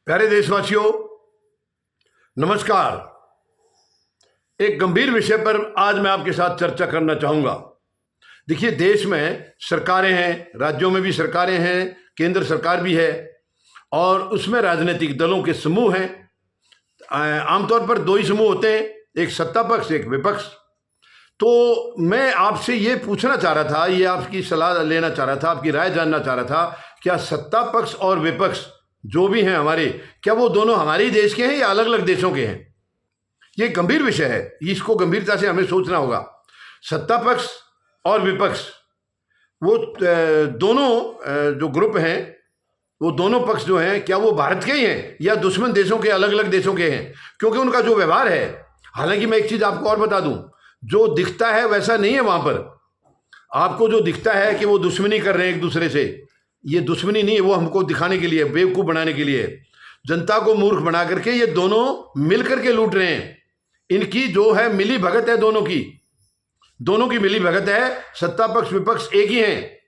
प्यारे देशवासियों, नमस्कार। एक गंभीर विषय पर आज मैं आपके साथ चर्चा करना चाहूँगा। देखिए, देश में सरकारें हैं, राज्यों में भी सरकारें हैं, केंद्र सरकार भी है और उसमें राजनीतिक दलों के समूह हैं। आमतौर पर दो ही समूह होते हैं, एक सत्ता पक्ष, एक विपक्ष। तो मैं आपसे ये पूछना चाह रहा था, ये आपकी सलाह लेना चाह रहा था, आपकी राय जानना चाह रहा था, क्या सत्ता पक्ष और विपक्ष जो भी हैं हमारे, क्या वो दोनों हमारे ही देश के हैं या अलग अलग देशों के हैं? ये गंभीर विषय है, इसको गंभीरता से हमें सोचना होगा। सत्ता पक्ष और विपक्ष, वो दोनों जो ग्रुप हैं, वो दोनों पक्ष जो हैं, क्या वो भारत के ही हैं या दुश्मन देशों के, अलग अलग देशों के हैं? क्योंकि उनका जो व्यवहार है, हालांकि मैं एक चीज़ आपको और बता दूं, जो दिखता है वैसा नहीं है। वहां पर आपको जो दिखता है कि वो दुश्मनी कर रहे हैं एक दूसरे से, ये दुश्मनी नहीं है, वो हमको दिखाने के लिए, बेवकूफ़ बनाने के लिए, जनता को मूर्ख बना करके ये दोनों मिल करके लूट रहे हैं। इनकी जो है मिली भगत है, दोनों की मिली भगत है। सत्ता पक्ष विपक्ष एक ही हैं।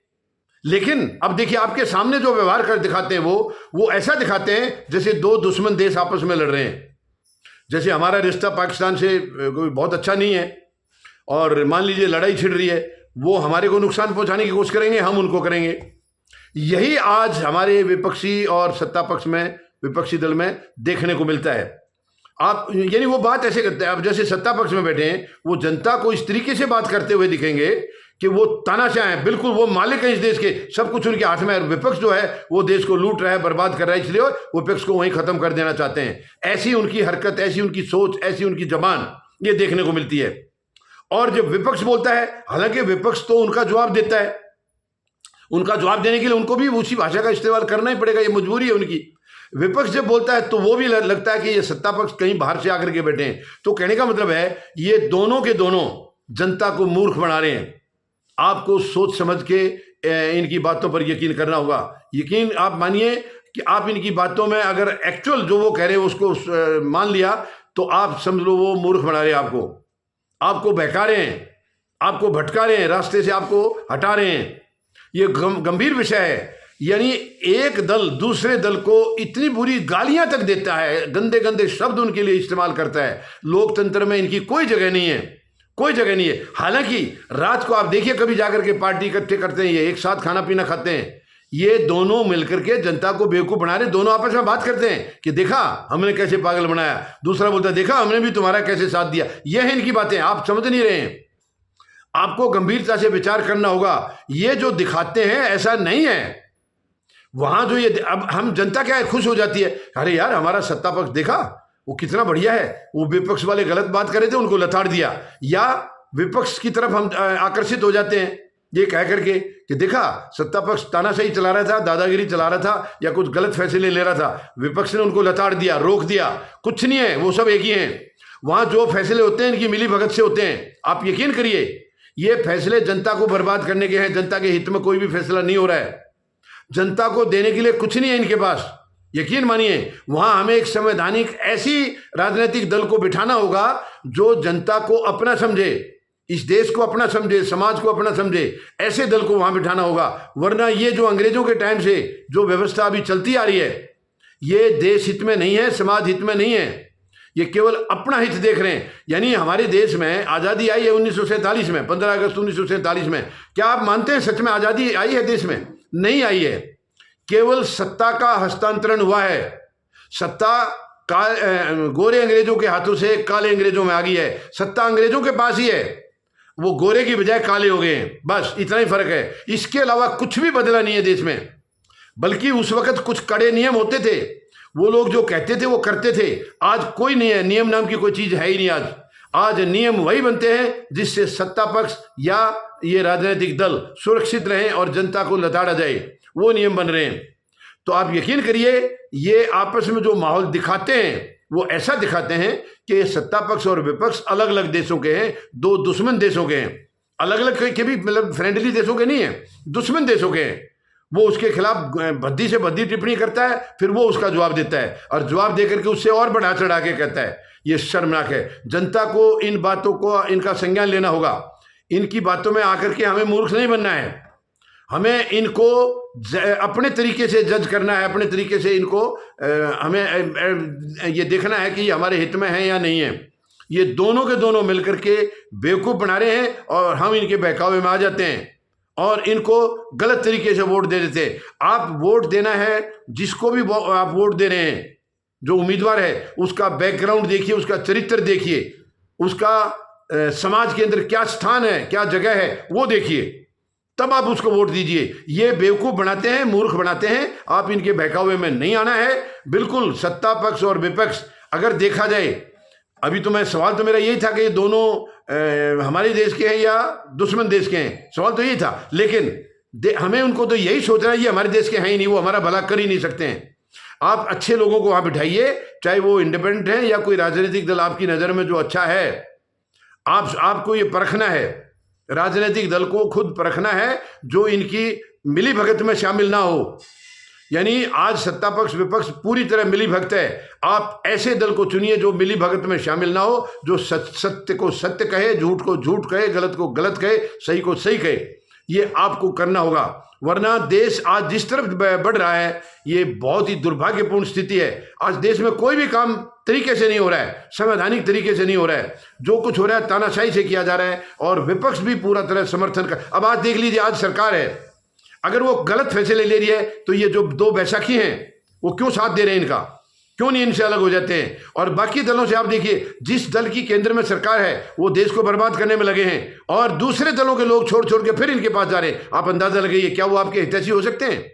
लेकिन अब देखिए, आपके सामने जो व्यवहार कर दिखाते हैं वो ऐसा दिखाते हैं जैसे दो दुश्मन देश आपस में लड़ रहे हैं। जैसे हमारा रिश्ता पाकिस्तान से कोई बहुत अच्छा नहीं है और मान लीजिए लड़ाई छिड़ रही है, वो हमारे को नुकसान पहुंचाने की कोशिश करेंगे, हम उनको करेंगे। यही आज हमारे विपक्षी और सत्ता पक्ष में, विपक्षी दल में देखने को मिलता है। आप यानी वो बात ऐसे करते हैं, अब जैसे सत्ता पक्ष में बैठे हैं, वो जनता को इस तरीके से बात करते हुए दिखेंगे कि वो तानाशाह हैं, बिल्कुल वो मालिक हैं इस देश के, सब कुछ उनके हाथ में है। विपक्ष जो है वो देश को लूट रहा है, बर्बाद कर रहा है, इसलिए विपक्ष को वहीं खत्म कर देना चाहते हैं। ऐसी उनकी हरकत, ऐसी उनकी सोच, ऐसी उनकी जबान, ये देखने को मिलती है। और जब विपक्ष बोलता है, हालांकि विपक्ष तो उनका जवाब देता है, उनका जवाब देने के लिए उनको भी उसी भाषा का इस्तेमाल करना ही पड़ेगा, ये मजबूरी है उनकी। विपक्ष जब बोलता है तो वो भी लगता है कि ये सत्ता पक्ष कहीं बाहर से आकर के बैठे हैं। तो कहने का मतलब है, ये दोनों के दोनों जनता को मूर्ख बना रहे हैं। आपको सोच समझ के इनकी बातों पर यकीन करना होगा। यकीन आप मानिए कि आप इनकी बातों में अगर एक्चुअल जो वो कह रहे हैं उसको मान लिया, तो आप समझ लो वो मूर्ख बना रहे हैं, आपको बहका रहे हैं, आपको भटका रहे हैं, रास्ते से आपको हटा रहे हैं। ये गंभीर विषय है। यानी एक दल दूसरे दल को इतनी बुरी गालियां तक देता है, गंदे गंदे शब्द उनके लिए इस्तेमाल करता है। लोकतंत्र में इनकी कोई जगह नहीं है, कोई जगह नहीं है। हालांकि रात को आप देखिए, कभी जाकर के पार्टी इकट्ठे करते हैं, ये एक साथ खाना पीना खाते हैं, ये दोनों मिलकर के जनता को बेवकूफ बना रहे। दोनों आपस में बात करते हैं कि देखा हमने कैसे पागल बनाया, दूसरा बोलता है देखा हमने भी तुम्हारा कैसे साथ दिया। ये है इनकी बातें, आप समझ नहीं रहे हैं। आपको गंभीरता से विचार करना होगा। ये जो दिखाते हैं ऐसा नहीं है। वहां जो ये, अब हम जनता क्या है, खुश हो जाती है, अरे यार हमारा सत्ता पक्ष देखा वो कितना बढ़िया है, वो विपक्ष वाले गलत बात कर रहे थे उनको लताड़ दिया। या विपक्ष की तरफ हम आकर्षित हो जाते हैं ये कह करके कि देखा सत्ता पक्ष तानाशाही चला रहा था, दादागिरी चला रहा था, या कुछ गलत फैसले ले रहा था, विपक्ष ने उनको लताड़ दिया, रोक दिया। कुछ नहीं है, वो सब एक ही हैं। वहां जो फैसले होते हैं इनकी मिली भगत से होते हैं। आप यकीन करिए, ये फैसले जनता को बर्बाद करने के हैं। जनता के हित में कोई भी फैसला नहीं हो रहा है। जनता को देने के लिए कुछ नहीं है इनके पास, यकीन मानिए। वहां हमें एक संवैधानिक ऐसी राजनीतिक दल को बिठाना होगा जो जनता को अपना समझे, इस देश को अपना समझे, समाज को अपना समझे। ऐसे दल को वहां बिठाना होगा। वरना ये जो अंग्रेजों के टाइम से जो व्यवस्था अभी चलती आ रही है, ये देश हित में नहीं है, समाज हित में नहीं है। ये केवल अपना हित देख रहे हैं। यानी हमारे देश में आज़ादी आई है 1947 में, 15 अगस्त 1947 में। क्या आप मानते हैं सच में आज़ादी आई है देश में? नहीं आई है। केवल सत्ता का हस्तांतरण हुआ है। सत्ता गोरे अंग्रेजों के हाथों से काले अंग्रेजों में आ गई है। सत्ता अंग्रेजों के पास ही है, वो गोरे की बजाय काले हो गए हैं, बस इतना ही फर्क है। इसके अलावा कुछ भी बदला नहीं है देश में। बल्कि उस वक्त कुछ कड़े नियम होते थे, वो लोग जो कहते थे वो करते थे। आज कोई नहीं है, नियम नाम की कोई चीज है ही नहीं। आज नियम वही बनते हैं जिससे सत्ता पक्ष या ये राजनीतिक दल सुरक्षित रहें और जनता को लताड़ा जाए, वो नियम बन रहे हैं। तो आप यकीन करिए, ये आपस में जो माहौल दिखाते हैं वो ऐसा दिखाते हैं कि सत्ता पक्ष और विपक्ष अलग अलग देशों के हैं, दो दुश्मन देशों के हैं। अलग अलग के भी मतलब फ्रेंडली देशों के नहीं है, दुश्मन देशों के हैं। वो उसके खिलाफ भद्दी से भद्दी टिप्पणी करता है, फिर वो उसका जवाब देता है और जवाब देकर के उससे और बढ़ा चढ़ा के कहता है। ये शर्मनाक है। जनता को इन बातों को, इनका संज्ञान लेना होगा। इनकी बातों में आकर के हमें मूर्ख नहीं बनना है। हमें इनको अपने तरीके से जज करना है, अपने तरीके से इनको हमें ये देखना है कि ये हमारे हित में है या नहीं है। ये दोनों के दोनों मिलकर के बेवकूफ़ बना रहे हैं और हम इनके बहकावे में आ जाते हैं और इनको गलत तरीके से वोट दे देते हैं। आप वोट देना है, जिसको भी आप वोट दे रहे हैं, जो उम्मीदवार है उसका बैकग्राउंड देखिए, उसका चरित्र देखिए, उसका समाज के अंदर क्या स्थान है, क्या जगह है, वो देखिए, तब आप उसको वोट दीजिए। ये बेवकूफ़ बनाते हैं, मूर्ख बनाते हैं, आप इनके बहकावे में नहीं आना है। बिल्कुल सत्ता पक्ष और विपक्ष अगर देखा जाए, अभी तो मैं सवाल तो मेरा यही था कि ये दोनों हमारे देश के हैं या दुश्मन देश के हैं, सवाल तो यही था। लेकिन हमें उनको तो यही सोचना है, ये हमारे देश के हैं ही नहीं, वो हमारा भला कर ही नहीं सकते हैं। आप अच्छे लोगों को वहाँ बिठाइए, चाहे वो इंडिपेंडेंट हैं या कोई राजनीतिक दल आपकी नज़र में जो अच्छा है। आपको ये परखना है, राजनीतिक दल को खुद परखना है, जो इनकी मिली भगत में शामिल ना हो। यानी आज सत्ता पक्ष विपक्ष पूरी तरह मिली भगत है। आप ऐसे दल को चुनिए जो मिली भगत में शामिल ना हो, जो सत्य को सत्य कहे, झूठ को झूठ कहे, गलत को गलत कहे, सही को सही कहे। ये आपको करना होगा, वरना देश आज जिस तरफ बढ़ रहा है ये बहुत ही दुर्भाग्यपूर्ण स्थिति है। आज देश में कोई भी काम तरीके से नहीं हो रहा है, संवैधानिक तरीके से नहीं हो रहा है। जो कुछ हो रहा है तानाशाही से किया जा रहा है और विपक्ष भी पूरा तरह समर्थन कर। अब आज देख लीजिए, आज सरकार है, अगर वो गलत फैसले ले रही है तो ये जो दो बैसाखी हैं वो क्यों साथ दे रहे हैं इनका, क्यों नहीं इनसे अलग हो जाते हैं। और बाकी दलों से आप देखिए, जिस दल की केंद्र में सरकार है वो देश को बर्बाद करने में लगे हैं और दूसरे दलों के लोग छोड़ छोड़ के फिर इनके पास जा रहे हैं। आप अंदाजा लगाइए, क्या वो आपके हितैषी हो सकते हैं,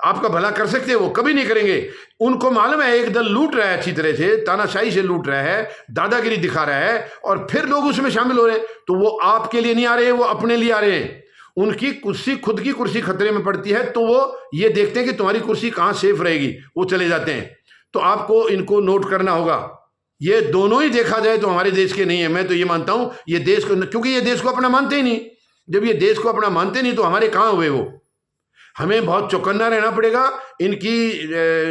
आपका भला कर सकते हैं? वो कभी नहीं करेंगे। उनको मालूम है एक दल लूट रहा है, अच्छी तरह से तानाशाही से लूट रहा है, दादागिरी दिखा रहा है, और फिर लोग उसमें शामिल हो रहे हैं। तो वो आपके लिए नहीं आ रहे हैं, वो अपने लिए आ रहे हैं। उनकी कुर्सी, खुद की कुर्सी खतरे में पड़ती है तो वो ये देखते हैं कि तुम्हारी कुर्सी कहाँ सेफ रहेगी, वो चले जाते हैं। तो आपको इनको नोट करना होगा। ये दोनों ही देखा जाए तो हमारे देश के नहीं है। मैं तो ये मानता हूं ये देश को, क्योंकि ये देश को अपना मानते ही नहीं। जब ये देश को अपना मानते नहीं तो हमारे कहाँ हुए वो। हमें बहुत चौकन्ना रहना पड़ेगा। इनकी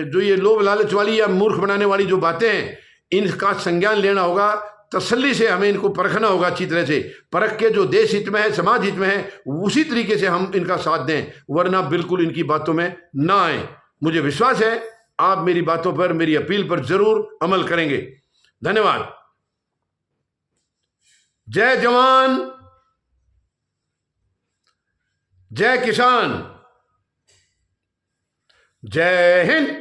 जो ये लोभ लालच वाली या मूर्ख बनाने वाली जो बातें हैं, इनका संज्ञान लेना होगा। तसल्ली से हमें इनको परखना होगा, अच्छी तरह से परख के जो देश हित में है, समाज हित में है, उसी तरीके से हम इनका साथ दें, वरना बिल्कुल इनकी बातों में ना आए। मुझे विश्वास है आप मेरी बातों पर, मेरी अपील पर जरूर अमल करेंगे। धन्यवाद। जय जवान, जय किसान, जय हिंद।